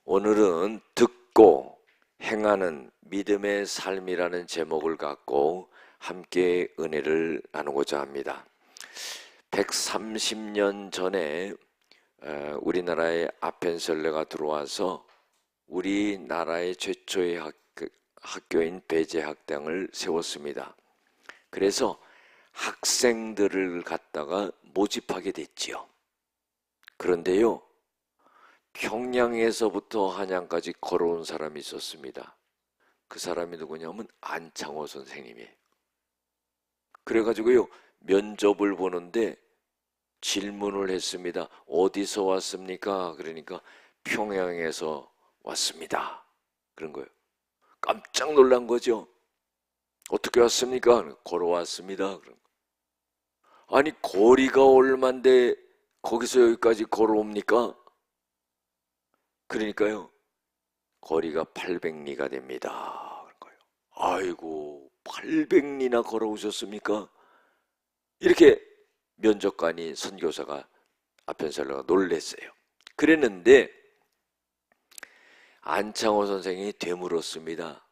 오늘은 듣고 행하는 믿음의 삶이라는 제목을 갖고 함께 은혜를 나누고자 합니다. 130년 전에 우리나라에 아펜셀러가 들어와서 우리나라의 최초의 학교인 배제학당을 세웠습니다. 그래서 학생들을 갖다가 모집하게 됐지요. 그런데요, 평양에서부터 한양까지 걸어온 사람이 있었습니다. 그 사람이 누구냐면 안창호 선생님이에요. 그래가지고요, 면접을 보는데 질문을 했습니다. 어디서 왔습니까? 그러니까 평양에서 왔습니다. 그런 거예요. 깜짝 놀란 거죠. 어떻게 왔습니까? 걸어왔습니다. 그런 거. 아니, 거리가 얼만데 거기서 여기까지 걸어옵니까? 그러니까요, 거리가 800리가 됩니다. 그런 거예요. 아이고, 800리나 걸어오셨습니까? 이렇게 면접관이, 선교사가, 아펜셀러가 놀랬어요. 그랬는데 안창호 선생이 되물었습니다.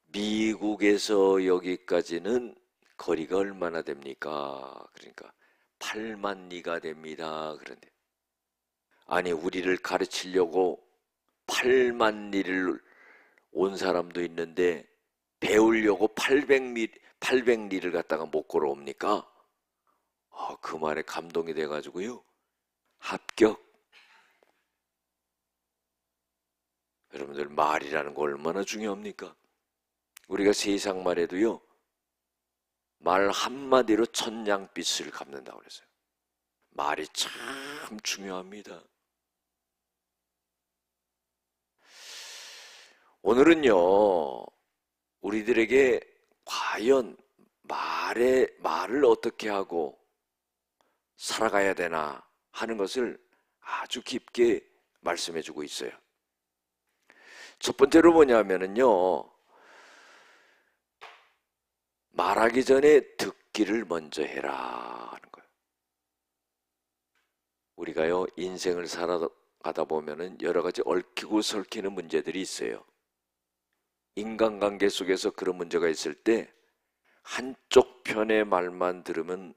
미국에서 여기까지는 거리가 얼마나 됩니까? 그러니까 8만 리가 됩니다. 그런데 아니, 우리를 가르치려고 8만 리를 온 사람도 있는데 배우려고 800리를 갖다가 못 걸어옵니까? 그 말에 감동이 돼가지고요, 합격. 여러분들, 말이라는 거 얼마나 중요합니까? 우리가 세상 말에도요, 말 한마디로 천냥빚을 갚는다고 그랬어요. 말이 참 중요합니다. 오늘은요, 우리들에게 과연 말을 어떻게 하고 살아가야 되나 하는 것을 아주 깊게 말씀해 주고 있어요. 첫 번째로 뭐냐면요, 말하기 전에 듣기를 먼저 해라 하는 거예요. 우리가요, 인생을 살아가다 보면은 여러 가지 얽히고 설키는 문제들이 있어요. 인간관계 속에서 그런 문제가 있을 때 한쪽 편의 말만 들으면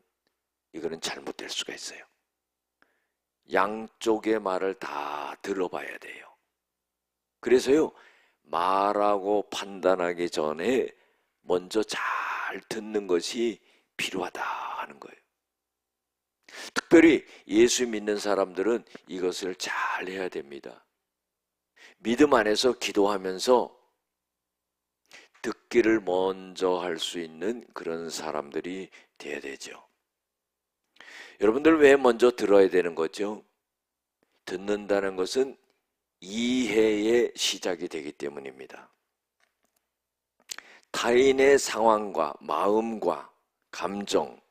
이거는 잘못될 수가 있어요. 양쪽의 말을 다 들어봐야 돼요. 그래서요, 말하고 판단하기 전에 먼저 잘 듣는 것이 필요하다 하는 거예요. 특별히 예수 믿는 사람들은 이것을 잘 해야 됩니다. 믿음 안에서 기도하면서 듣기를 먼저 할 수 있는 그런 사람들이 돼야 되죠. 여러분들, 왜 먼저 들어야 되는 거죠? 듣는다는 것은 이해의 시작이 되기 때문입니다. 타인의 상황과 마음과 감정,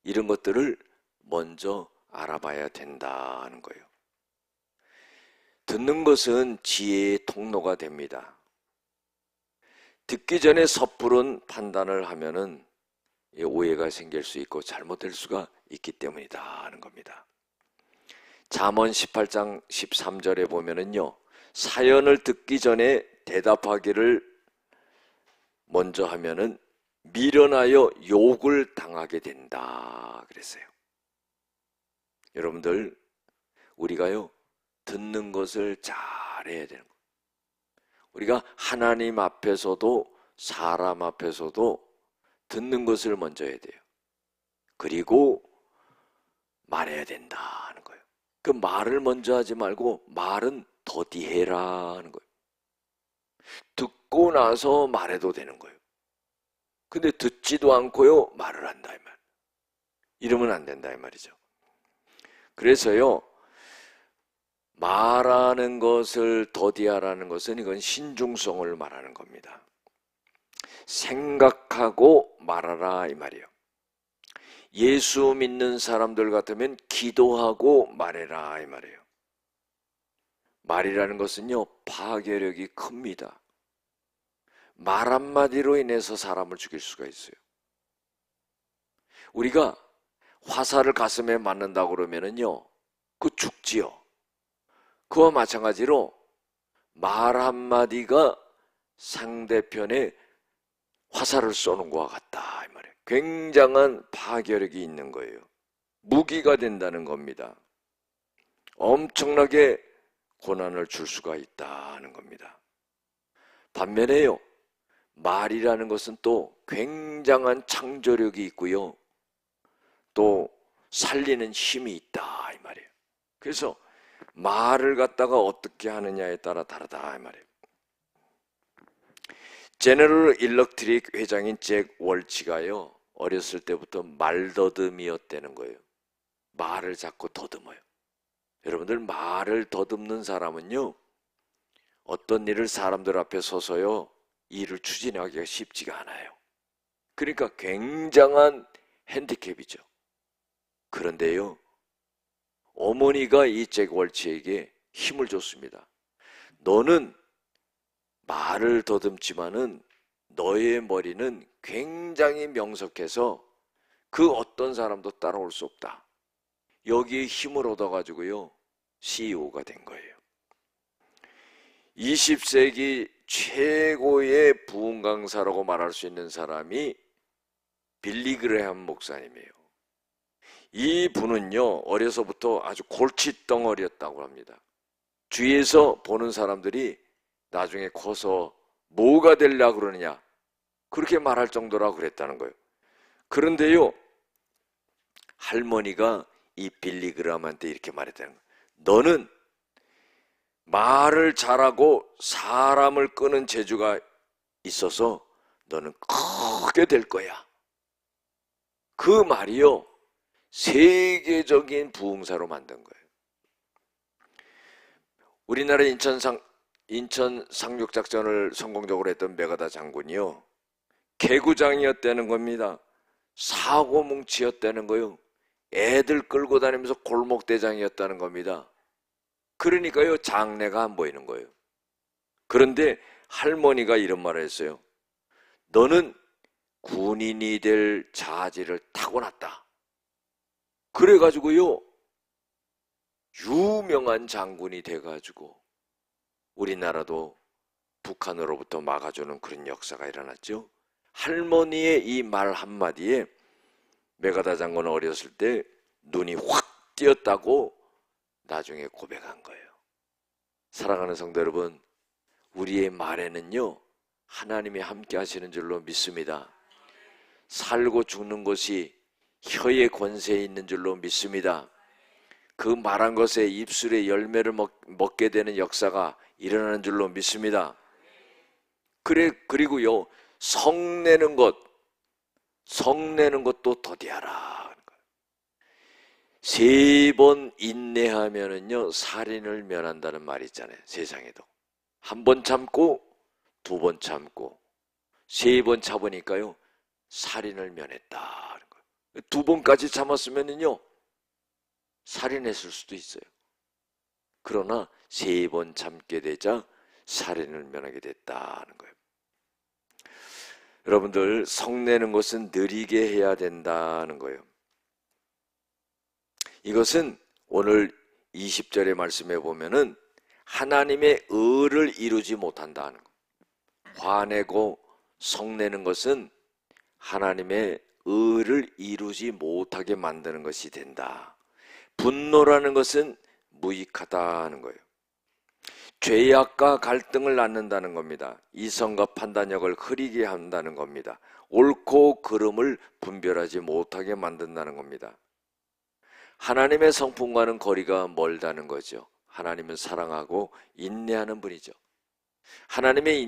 이런 것들을 먼저 알아봐야 된다는 거예요. 듣는 것은 지혜의 통로가 됩니다. 듣기 전에 섣부른 판단을 하면은 오해가 생길 수 있고 잘못될 수가 있기 때문이다 하는 겁니다. 잠언 18장 13절에 보면은요, 사연을 듣기 전에 대답하기를 먼저 하면은 미련하여 욕을 당하게 된다 그랬어요. 여러분들, 우리가요, 듣는 것을 잘해야 되는 거예요. 우리가 하나님 앞에서도 사람 앞에서도 듣는 것을 먼저 해야 돼요. 그리고 말해야 된다는 거예요. 그 말을 먼저 하지 말고 말은 더디해라 하는 거예요. 듣고 나서 말해도 되는 거예요. 근데 듣지도 않고요, 말을 한다 이 말. 이러면 안 된다 이 말이죠. 그래서요, 말하는 것을 더디하라는 것은 이건 신중성을 말하는 겁니다. 생각하고 말하라 이 말이에요. 예수 믿는 사람들 같으면 기도하고 말해라 이 말이에요. 말이라는 것은요, 파괴력이 큽니다. 말 한마디로 인해서 사람을 죽일 수가 있어요. 우리가 화살을 가슴에 맞는다고 그러면은요, 그 죽지요. 그와 마찬가지로 말 한마디가 상대편의 화살을 쏘는 것과 같다 이 말이에요. 굉장한 파괴력이 있는 거예요. 무기가 된다는 겁니다. 엄청나게 고난을 줄 수가 있다는 겁니다. 반면에요, 말이라는 것은 또 굉장한 창조력이 있고요, 또 살리는 힘이 있다 이 말이에요. 그래서 말을 갖다가 어떻게 하느냐에 따라 다르다 이 말이에요. 제너럴 일렉트릭 회장인 잭 월치가요, 어렸을 때부터 말더듬이었다는 거예요. 말을 자꾸 더듬어요. 여러분들, 말을 더듬는 사람은요, 어떤 일을 사람들 앞에 서서요 일을 추진하기가 쉽지가 않아요. 그러니까 굉장한 핸디캡이죠. 그런데요, 어머니가 이 잭 월치에게 힘을 줬습니다. 너는 말을 더듬지만은 너의 머리는 굉장히 명석해서 그 어떤 사람도 따라올 수 없다. 여기에 힘을 얻어가지고요 CEO가 된 거예요. 20세기 최고의 부흥 강사라고 말할 수 있는 사람이 빌리 그레함 목사님이에요. 이 분은요, 어려서부터 아주 골칫덩어리였다고 합니다. 주위에서 보는 사람들이 나중에 커서 뭐가 되려고 그러느냐, 그렇게 말할 정도라고 그랬다는 거예요. 그런데요, 할머니가 이 빌리 그레함한테 이렇게 말했다는 거예요. 너는 말을 잘하고 사람을 끄는 재주가 있어서 너는 크게 될 거야. 그 말이요, 세계적인 부흥사로 만든 거예요. 우리나라 인천 상륙작전을 성공적으로 했던 메가다 장군이요, 개구장이었다는 겁니다. 사고뭉치였다는 거요. 애들 끌고 다니면서 골목대장이었다는 겁니다. 그러니까요, 장래가 안 보이는 거예요. 그런데 할머니가 이런 말을 했어요. 너는 군인이 될 자질을 타고났다. 그래가지고요, 유명한 장군이 돼가지고 우리나라도 북한으로부터 막아주는 그런 역사가 일어났죠. 할머니의 이 말 한마디에 메가다 장군은 어렸을 때 눈이 확 띄었다고 나중에 고백한 거예요. 사랑하는 성도 여러분, 우리의 말에는요 하나님이 함께 하시는 줄로 믿습니다. 살고 죽는 것이 혀의 권세에 있는 줄로 믿습니다. 그 말한 것에 입술의 열매를 먹게 되는 역사가 일어나는 줄로 믿습니다. 그리고요, 성내는 것도 더디하라. 3번 인내하면은요 살인을 면한다는 말이 있잖아요. 세상에도 한 번 참고, 2번 참고, 3번 참으니까요 살인을 면했다. 2번까지 참았으면은요 살인했을 수도 있어요. 그러나 3번 참게 되자 살인을 면하게 됐다는 거예요. 여러분들, 성내는 것은 느리게 해야 된다는 거예요. 이것은 오늘 20절의 말씀에 보면은 하나님의 의를 이루지 못한다는 거. 화내고 성내는 것은 하나님의 의를 이루지 못하게 만드는 것이 된다. 분노라는 것은 무익하다는 거예요. 죄악과 갈등을 낳는다는 겁니다. 이성과 판단력을 흐리게 한다는 겁니다. 옳고 그름을 분별하지 못하게 만든다는 겁니다. 하나님의 성품과는 거리가 멀다는 거죠. 하나님은 사랑하고 인내하는 분이죠. 하나님의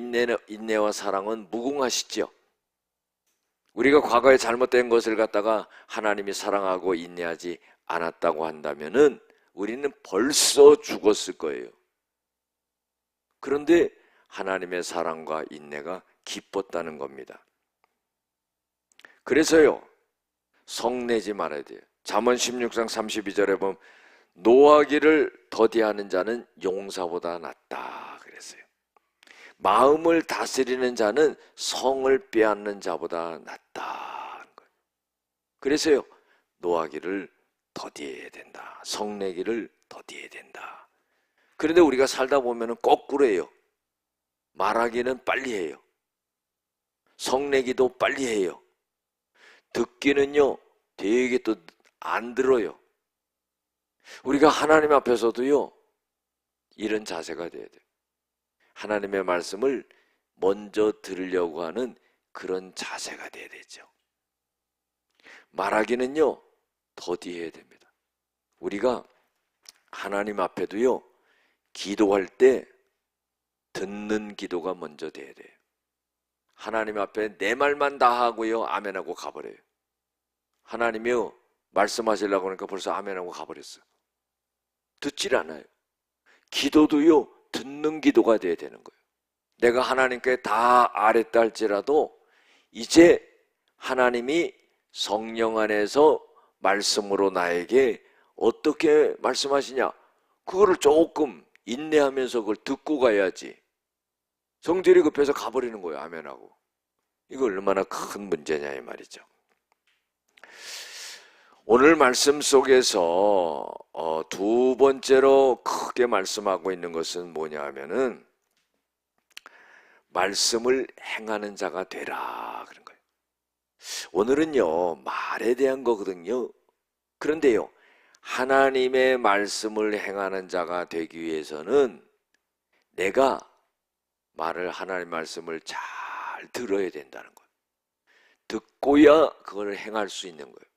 인내와 사랑은 무궁하시죠. 우리가 과거에 잘못된 것을 갖다가 하나님이 사랑하고 인내하지 않았다고 한다면은 우리는 벌써 죽었을 거예요. 그런데 하나님의 사랑과 인내가 기뻤다는 겁니다. 그래서요, 성내지 말아야 돼요. 잠언 16장 32절에 보면 노하기를 더디하는 자는 용사보다 낫다 그랬어요. 마음을 다스리는 자는 성을 빼앗는 자보다 낫다. 그래서요, 노하기를 더디해야 된다. 성내기를 더디해야 된다. 그런데 우리가 살다 보면 거꾸로예요. 말하기는 빨리 해요. 성내기도 빨리 해요. 듣기는요, 되게 또 안 들어요. 우리가 하나님 앞에서도요, 이런 자세가 돼야 돼요. 하나님의 말씀을 먼저 들으려고 하는 그런 자세가 돼야 되죠. 말하기는요, 더디해야 됩니다. 우리가 하나님 앞에도요, 기도할 때 듣는 기도가 먼저 돼야 돼요. 하나님 앞에 내 말만 다 하고요, 아멘하고 가버려요. 하나님이요, 말씀하시려고 하니까 벌써 아멘하고 가버렸어요. 듣질 않아요. 기도도요, 듣는 기도가 돼야 되는 거예요. 내가 하나님께 다 아랬다 할지라도 이제 하나님이 성령 안에서 말씀으로 나에게 어떻게 말씀하시냐, 그거를 조금 인내하면서 그걸 듣고 가야지. 성질이 급해서 가버리는 거예요, 아멘하고. 이거 얼마나 큰 문제냐 이 말이죠. 오늘 말씀 속에서 두 번째로 크게 말씀하고 있는 것은 뭐냐 하면은 말씀을 행하는 자가 되라 그런 거예요. 오늘은요, 말에 대한 거거든요. 그런데요, 하나님의 말씀을 행하는 자가 되기 위해서는 내가 말을, 하나님 말씀을 잘 들어야 된다는 거예요. 듣고야 그걸 행할 수 있는 거예요.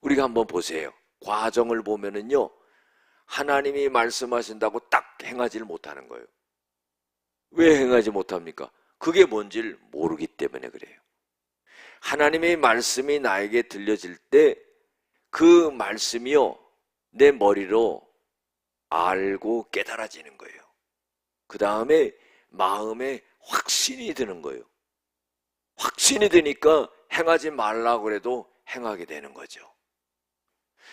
우리가 한번 보세요. 과정을 보면은요, 하나님이 말씀하신다고 딱 행하지를 못하는 거예요. 왜 행하지 못합니까? 그게 뭔지를 모르기 때문에 그래요. 하나님의 말씀이 나에게 들려질 때 그 말씀이요, 내 머리로 알고 깨달아지는 거예요. 그 다음에 마음에 확신이 드는 거예요. 확신이 드니까 행하지 말라고 그래도 행하게 되는 거죠.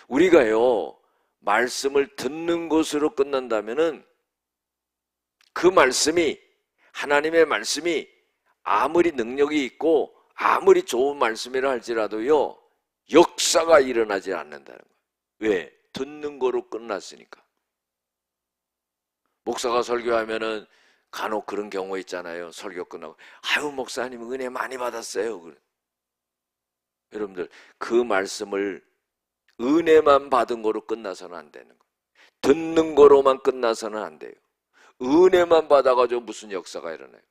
우리가요, 말씀을 듣는 것으로 끝난다면은 그 말씀이, 하나님의 말씀이 아무리 능력이 있고 아무리 좋은 말씀이라 할지라도요, 역사가 일어나지 않는다는 거예요. 왜? 듣는 거로 끝났으니까. 목사가 설교하면은 간혹 그런 경우 있잖아요. 설교 끝나고, 아유 목사님 은혜 많이 받았어요. 여러분들, 그 말씀을 은혜만 받은 거로 끝나서는 안 되는 거예요. 듣는 거로만 끝나서는 안 돼요. 은혜만 받아가지고 무슨 역사가 일어나요?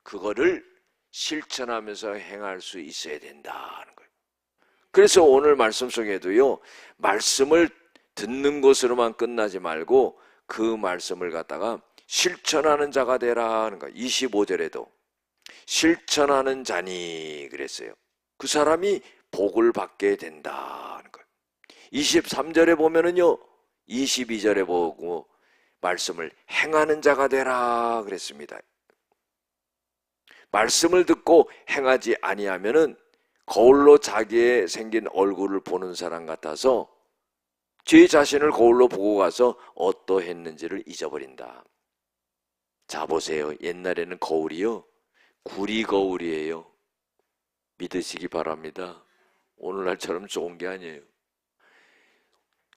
그거를 실천하면서 행할 수 있어야 된다는 거예요. 그래서 오늘 말씀 속에도요, 말씀을 듣는 것으로만 끝나지 말고 그 말씀을 갖다가 실천하는 자가 되라 하는 거예요. 25절에도 실천하는 자니 그랬어요. 그 사람이 복을 받게 된다는 거예요. 23절에 보면은요, 22절에 보고 말씀을 행하는 자가 되라 그랬습니다. 말씀을 듣고 행하지 아니하면은 거울로 자기의 생긴 얼굴을 보는 사람 같아서 제 자신을 거울로 보고 가서 어떠했는지를 잊어버린다. 자 보세요. 옛날에는 거울이요, 구리 거울이에요. 믿으시기 바랍니다. 오늘날처럼 좋은 게 아니에요.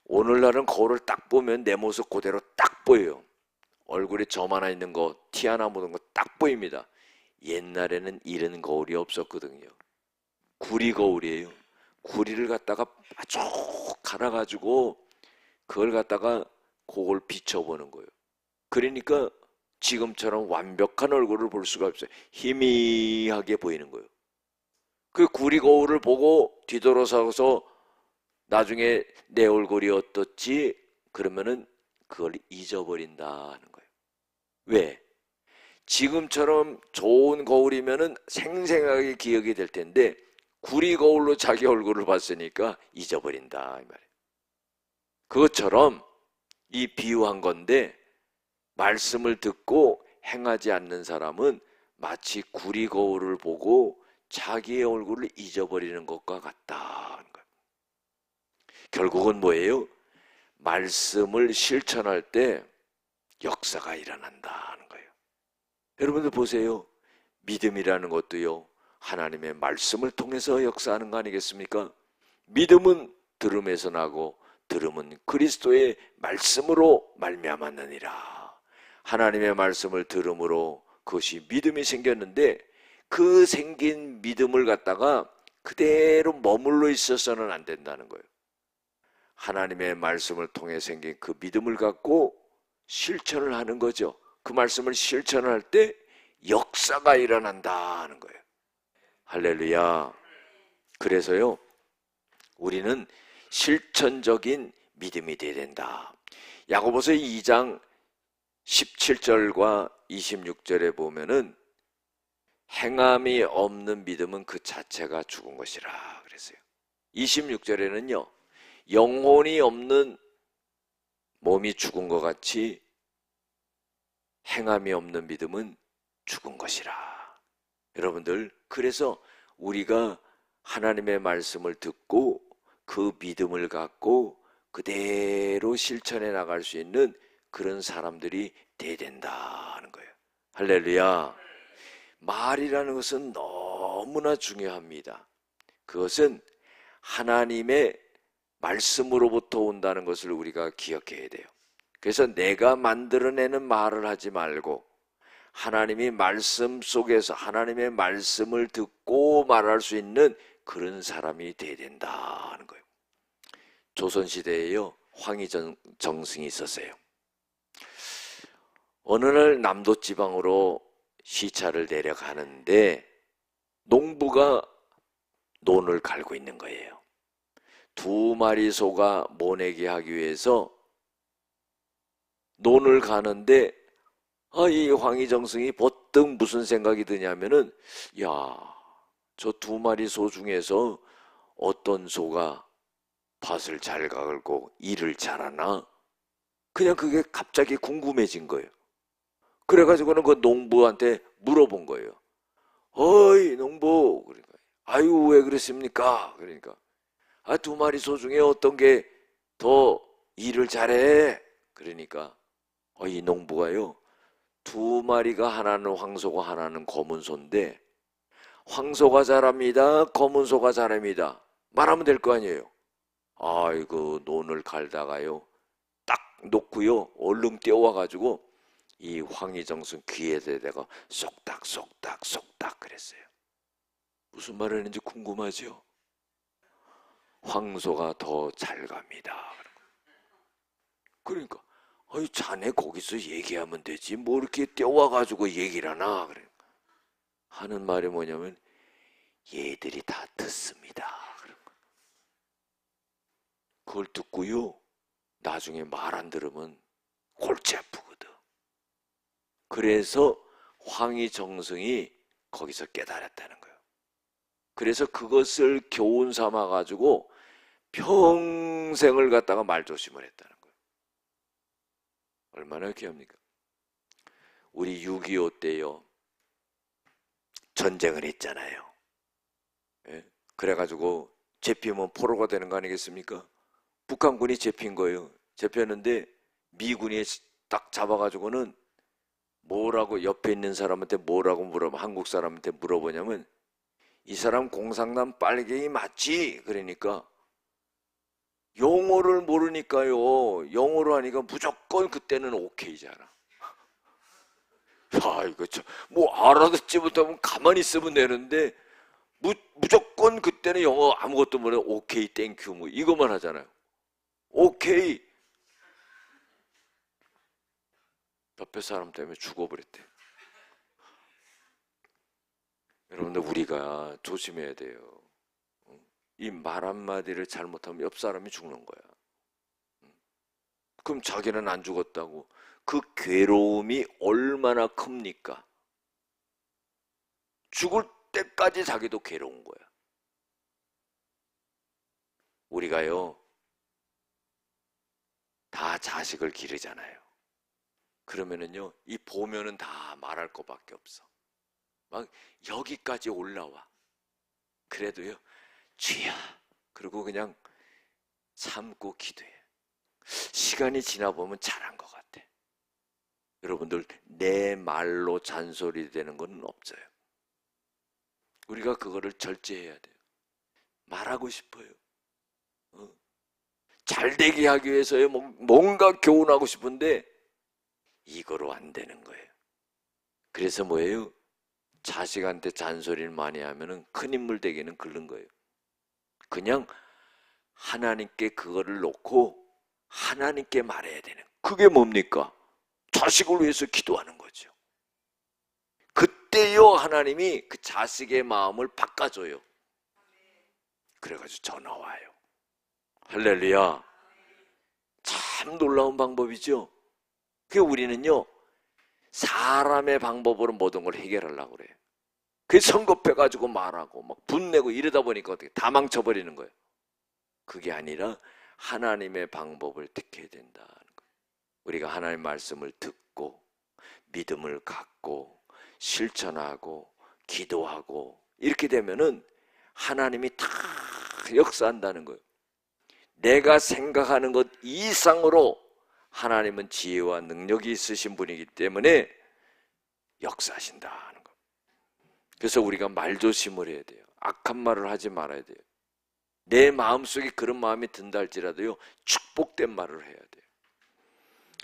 오늘날은 거울을 딱 보면 내 모습 그대로 딱 보여요. 얼굴에 점 하나 있는 거, 티 하나 묻은 거 딱 보입니다. 옛날에는 이런 거울이 없었거든요. 구리 거울이에요. 구리를 갖다가 아주 갈아가지고 그걸 갖다가 그걸 비춰보는 거예요. 그러니까 지금처럼 완벽한 얼굴을 볼 수가 없어요. 희미하게 보이는 거예요. 그 구리 거울을 보고 뒤돌아서서 나중에 내 얼굴이 어떻지? 그러면은 그걸 잊어버린다는 거예요. 왜? 지금처럼 좋은 거울이면은 생생하게 기억이 될 텐데 구리 거울로 자기 얼굴을 봤으니까 잊어버린다 이 말이에요. 그것처럼 이 비유한 건데, 말씀을 듣고 행하지 않는 사람은 마치 구리 거울을 보고 자기의 얼굴을 잊어버리는 것과 같다는 거예요. 결국은 뭐예요? 말씀을 실천할 때 역사가 일어난다는 거예요. 여러분들 보세요. 믿음이라는 것도요, 하나님의 말씀을 통해서 역사하는 거 아니겠습니까? 믿음은 들음에서 나고 들음은 그리스도의 말씀으로 말미암았느니라. 하나님의 말씀을 들음으로 그것이 믿음이 생겼는데 그 생긴 믿음을 갖다가 그대로 머물러 있어서는 안 된다는 거예요. 하나님의 말씀을 통해 생긴 그 믿음을 갖고 실천을 하는 거죠. 그 말씀을 실천할 때 역사가 일어난다 하는 거예요. 할렐루야. 그래서요, 우리는 실천적인 믿음이 되어야 된다. 야고보서 2장 17절과 26절에 보면은 행함이 없는 믿음은 그 자체가 죽은 것이라 그랬어요. 26절에는요, 영혼이 없는 몸이 죽은 것 같이 행함이 없는 믿음은 죽은 것이라. 여러분들, 그래서 우리가 하나님의 말씀을 듣고 그 믿음을 갖고 그대로 실천해 나갈 수 있는 그런 사람들이 돼야 된다는 거예요. 할렐루야. 말이라는 것은 너무나 중요합니다. 그것은 하나님의 말씀으로부터 온다는 것을 우리가 기억해야 돼요. 그래서 내가 만들어내는 말을 하지 말고 하나님이 말씀 속에서 하나님의 말씀을 듣고 말할 수 있는 그런 사람이 돼야 된다는 거예요. 조선시대에요, 황희정승이 있었어요. 어느 날 남도지방으로 시차를 내려가는데 농부가 논을 갈고 있는 거예요. 2마리 소가 모내기 하기 위해서 논을 가는데 이 황희정승이 버뜩 무슨 생각이 드냐면은, 야, 저 2마리 소 중에서 어떤 소가 밭을 잘 갈고 일을 잘하나? 그냥 그게 갑자기 궁금해진 거예요. 그래가지고는 그 농부한테 물어본 거예요. 어이 농부, 그러니까 아유 왜 그랬습니까? 그러니까 2마리 소 중에 어떤 게 더 일을 잘해? 그러니까 이 농부가요, 2마리가 하나는 황소고 하나는 검은 소인데 황소가 잘합니다, 검은 소가 잘합니다 말하면 될 거 아니에요. 아이고 논을 갈다가요 딱 놓고요 얼른 뛰어와가지고 이 황희정승 귀에 대다가 쏙딱 쏙딱 쏙딱 그랬어요. 무슨 말을 했는지 궁금하죠? 황소가 더 잘 갑니다. 그러니까 자네 거기서 얘기하면 되지 뭐 이렇게 뛰어와가지고 얘기를 하나? 하는 말이 뭐냐면 얘들이 다 듣습니다. 그걸 듣고요 나중에 말 안 들으면 골치 아프거든. 그래서 황희정승이 거기서 깨달았다는 거예요. 그래서 그것을 교훈 삼아 가지고 평생을 갖다가 말조심을 했다는 거예요. 얼마나 귀합니까? 우리 6.25 때요 전쟁을 했잖아요. 예? 그래가지고 잡히면 포로가 되는 거 아니겠습니까? 북한군이 잡힌 거예요. 잡혔는데 미군이 딱 잡아가지고는 뭐라고 옆에 있는 사람한테 뭐라고 한국 사람한테 물어보냐면 이 사람 공산당 빨갱이 맞지? 그러니까 영어를 모르니까요. 영어로 하니까 무조건 그때는 오케이잖아. 이거 뭐 알아듣지 못하면 가만히 있으면 되는데 무조건 그때는 영어 아무것도 모르는 오케이 땡큐 뭐 이것만 하잖아요. 오케이. 옆에 사람 때문에 죽어버렸대. 여러분들 우리가 조심해야 돼요. 이 말 한마디를 잘못하면 옆 사람이 죽는 거야. 그럼 자기는 안 죽었다고. 그 괴로움이 얼마나 큽니까? 죽을 때까지 자기도 괴로운 거야. 우리가요 다 자식을 기르잖아요. 그러면은요 이 보면은 다 말할 것밖에 없어. 막 여기까지 올라와. 그래도요 주여 그리고 그냥 참고 기도해. 시간이 지나 보면 잘한 것 같아. 여러분들 내 말로 잔소리 되는 건 없어요. 우리가 그거를 절제해야 돼요. 말하고 싶어요. 잘 되게 하기 위해서요 뭔가 교훈하고 싶은데 이거로 안 되는 거예요. 그래서 뭐예요? 자식한테 잔소리를 많이 하면은 큰 인물 되기는 글른 거예요. 그냥 하나님께 그거를 놓고 하나님께 말해야 되는, 그게 뭡니까? 자식을 위해서 기도하는 거죠. 그때요 하나님이 그 자식의 마음을 바꿔줘요. 그래가지고 전화 와요. 할렐루야. 참 놀라운 방법이죠. 그 우리는요 사람의 방법으로 모든 걸 해결하려고 그래요. 그 성급해가지고 말하고 막 분내고 이러다 보니까 어떻게 다 망쳐버리는 거예요. 그게 아니라 하나님의 방법을 택해야 된다는 거예요. 우리가 하나님의 말씀을 듣고 믿음을 갖고 실천하고 기도하고 이렇게 되면은 하나님이 다 역사한다는 거예요. 내가 생각하는 것 이상으로 하나님은 지혜와 능력이 있으신 분이기 때문에 역사하신다는 거예요. 그래서 우리가 말조심을 해야 돼요. 악한 말을 하지 말아야 돼요. 내 마음속에 그런 마음이 든다 할지라도요 축복된 말을 해야 돼요.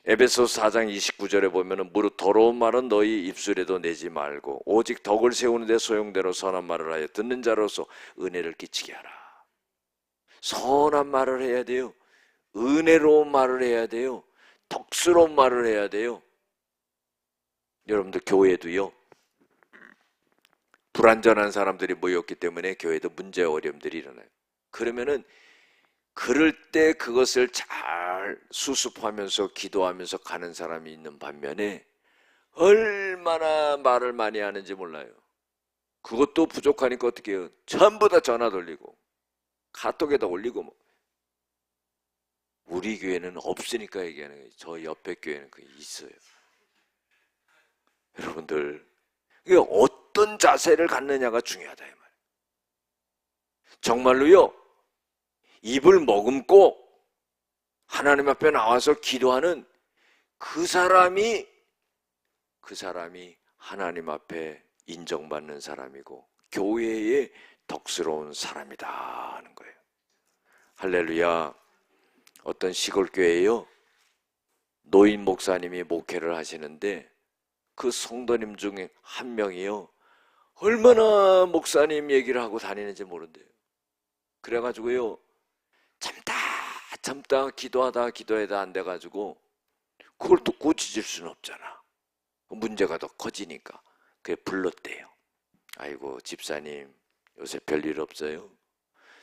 에베소서 4장 29절에 보면은 무릇 더러운 말은 너희 입술에도 내지 말고 오직 덕을 세우는 데 소용대로 선한 말을 하여 듣는 자로서 은혜를 끼치게 하라. 선한 말을 해야 돼요. 은혜로운 말을 해야 돼요. 덕스러운 말을 해야 돼요. 여러분들 교회도요 불완전한 사람들이 모였기 때문에 교회도 문제와 어려움들이 일어나요. 그러면은 그럴 때 그것을 잘 수습하면서 기도하면서 가는 사람이 있는 반면에 얼마나 말을 많이 하는지 몰라요. 그것도 부족하니까 어떻게 해요? 전부 다 전화 돌리고 카톡에다 올리고 뭐. 우리 교회는 없으니까 얘기하는 거예요. 저 옆에 교회는 그게 있어요. 여러분들 이게 어떤 자세를 갖느냐가 중요하다 이 말이에요. 정말로요 입을 머금고 하나님 앞에 나와서 기도하는 그 사람이 하나님 앞에 인정받는 사람이고 교회의 덕스러운 사람이다 하는 거예요. 할렐루야. 어떤 시골 교회에요 노인 목사님이 목회를 하시는데 그 성도님 중에 한 명이요 얼마나 목사님 얘기를 하고 다니는지 모른대요. 그래가지고요 참다 기도하다 안 돼가지고 그걸 또 고쳐질 수는 없잖아. 문제가 더 커지니까 그래 불렀대요. 아이고 집사님 요새 별일 없어요?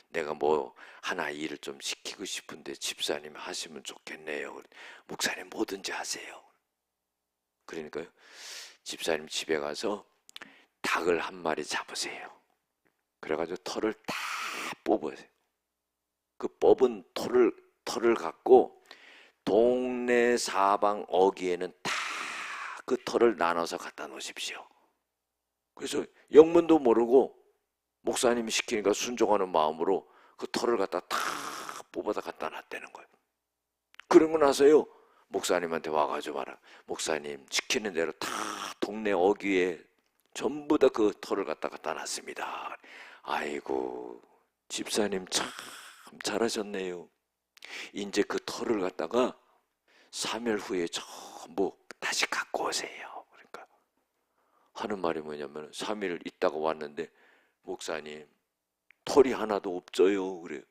내가 뭐 하나 일을 좀 시키고 싶은데 집사님 하시면 좋겠네요. 목사님 뭐든지 하세요. 그러니까요 집사님 집에 가서 닭을 한 마리 잡으세요. 그래가지고 털을 다 뽑으세요. 그 뽑은 털을 갖고 동네 사방 어귀에는 다 그 털을 나눠서 갖다 놓으십시오. 그래서 영문도 모르고 목사님이 시키니까 순종하는 마음으로 그 털을 갖다 다 뽑아다 갖다 놨다는 거예요. 그러고 나서요 목사님한테 와가지고 말아 목사님 시키는 대로 다 동네 어귀에 전부 다 그 털을 갖다 놨습니다. 아이고 집사님 참 잘하셨네요. 이제 그 털을 갖다가 3일 후에 전부 다시 갖고 오세요. 그러니까 하는 말이 뭐냐면 3일 있다가 왔는데 목사님 털이 하나도 없어요. 그래요.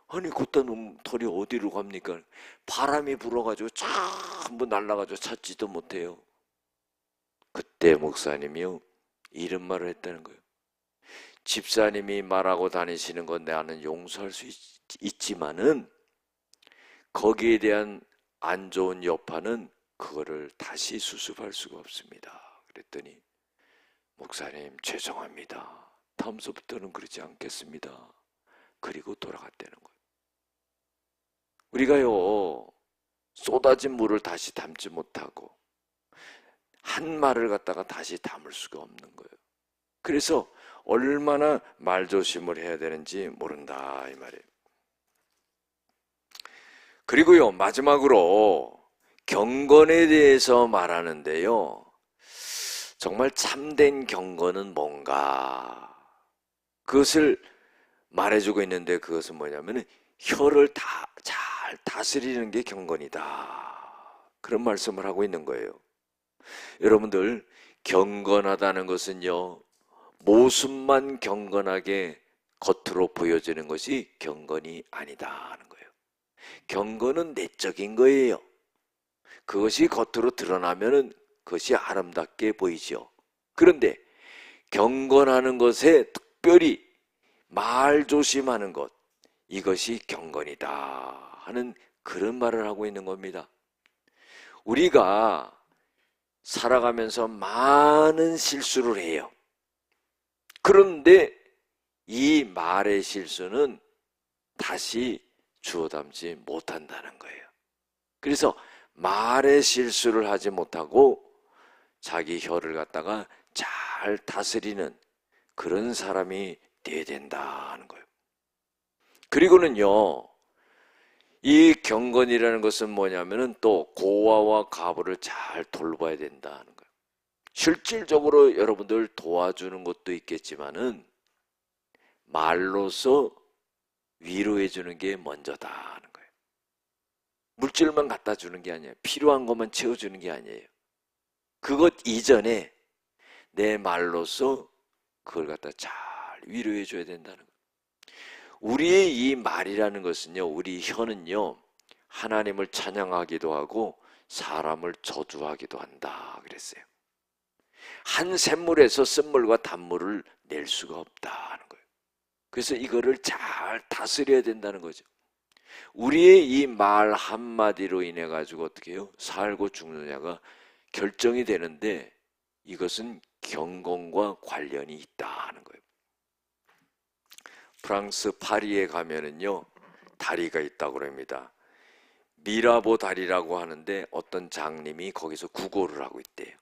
아니 걷다 놓은 털이 어디로 갑니까? 바람이 불어가지고 전부 날아가지고 찾지도 못해요. 그때 목사님이요 이런 말을 했다는 거예요. 집사님이 말하고 다니시는 건 나는 용서할 수 있지만은 거기에 대한 안 좋은 여파는 그거를 다시 수습할 수가 없습니다. 그랬더니 목사님 죄송합니다. 다음서부터는 그러지 않겠습니다. 그리고 돌아갔다는 거예요. 우리가요 쏟아진 물을 다시 담지 못하고 한 말을 갖다가 다시 담을 수가 없는 거예요. 그래서 얼마나 말조심을 해야 되는지 모른다 이 말이에요. 그리고요 마지막으로 경건에 대해서 말하는데요 정말 참된 경건은 뭔가 그것을 말해주고 있는데 그것은 뭐냐면 혀를 잘 다스리는 게 경건이다 그런 말씀을 하고 있는 거예요. 여러분들, 경건하다는 것은요, 모습만 경건하게 겉으로 보여지는 것이 경건이 아니다 하는 거예요. 경건은 내적인 거예요. 그것이 겉으로 드러나면은 그것이 아름답게 보이죠. 그런데 경건하는 것에 특별히 말 조심하는 것, 이것이 경건이다 하는 그런 말을 하고 있는 겁니다. 우리가 살아가면서 많은 실수를 해요. 그런데 이 말의 실수는 다시 주워 담지 못한다는 거예요. 그래서 말의 실수를 하지 못하고 자기 혀를 갖다가 잘 다스리는 그런 사람이 돼야 된다 하는 거예요. 그리고는요, 이 경건이라는 것은 뭐냐면은 또 고아와 과부를 잘 돌봐야 된다는 거예요. 실질적으로 여러분들 도와주는 것도 있겠지만은 말로서 위로해 주는 게 먼저다 하는 거예요. 물질만 갖다 주는 게 아니에요. 필요한 것만 채워주는 게 아니에요. 그것 이전에 내 말로서 그걸 갖다 잘 위로해 줘야 된다는 거예요. 우리의 이 말이라는 것은요, 우리 혀는요, 하나님을 찬양하기도 하고 사람을 저주하기도 한다 그랬어요. 한 샘물에서 쓴물과 단물을 낼 수가 없다 하는 거예요. 그래서 이거를 잘 다스려야 된다는 거죠. 우리의 이 말 한마디로 인해 가지고 어떻게 해요? 살고 죽느냐가 결정이 되는데 이것은 경건과 관련이 있다 하는 거예요. 프랑스 파리에 가면은요, 다리가 있다고 합니다. 미라보 다리라고 하는데 어떤 장님이 거기서 구걸을 하고 있대요.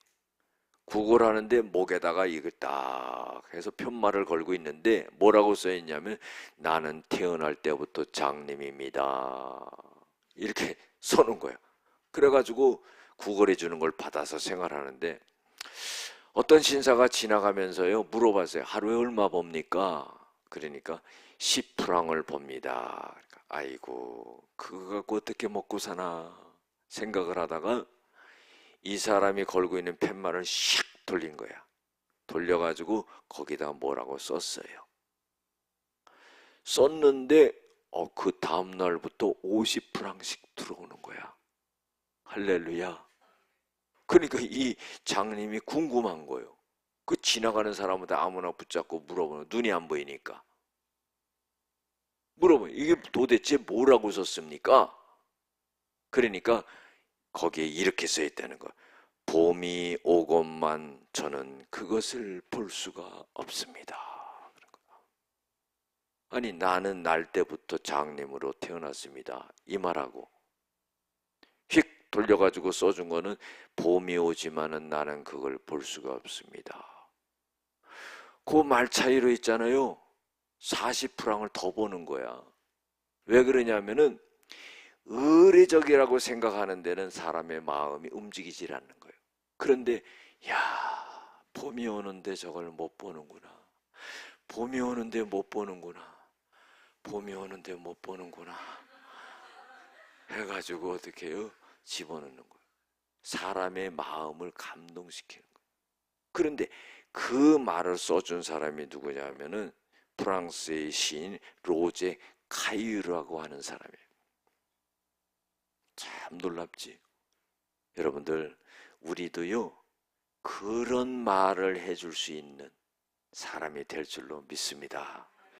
구걸을 하는데 목에다가 이걸 딱 해서 편말을 걸고 있는데 뭐라고 써 있냐면 나는 태어날 때부터 장님입니다. 이렇게 써놓은 거예요. 그래가지고 구걸해 주는 걸 받아서 생활하는데 어떤 신사가 지나가면서요 물어봤어요. 하루에 얼마 봅니까? 그러니까 10프랑을 봅니다. 그러니까 아이고 그거 갖고 어떻게 먹고 사나 생각을 하다가 이 사람이 걸고 있는 팻말을 샥 돌린 거야. 돌려가지고 거기다가 뭐라고 썼어요. 썼는데 그 다음 날부터 50프랑씩 들어오는 거야. 할렐루야. 그러니까 이 장님이 궁금한 거예요. 그 지나가는 사람한테 아무나 붙잡고 물어보는, 눈이 안 보이니까 물어봐요. 이게 도대체 뭐라고 썼습니까? 그러니까 거기에 이렇게 써 있다는 거예요. 봄이 오건만 저는 그것을 볼 수가 없습니다. 아니 나는 날 때부터 장님으로 태어났습니다. 이 말하고 휙 돌려가지고 써준 거는 봄이 오지만은 나는 그걸 볼 수가 없습니다. 그 말 차이로 있잖아요. 40프랑을 더 버는 거야. 왜 그러냐면은 의례적이라고 생각하는 데는 사람의 마음이 움직이질 않는 거예요. 그런데 야 봄이 오는데 저걸 못 보는구나. 봄이 오는데 못 보는구나. 봄이 오는데 못 보는구나 해가지고 어떻게 해요? 집어넣는 거예요. 사람의 마음을 감동시키는 거예요. 그런데 그 말을 써준 사람이 누구냐면은 프랑스의 시인 로제 카이유라고 하는 사람이에요. 참 놀랍지. 여러분들 우리도요 그런 말을 해줄 수 있는 사람이 될 줄로 믿습니다.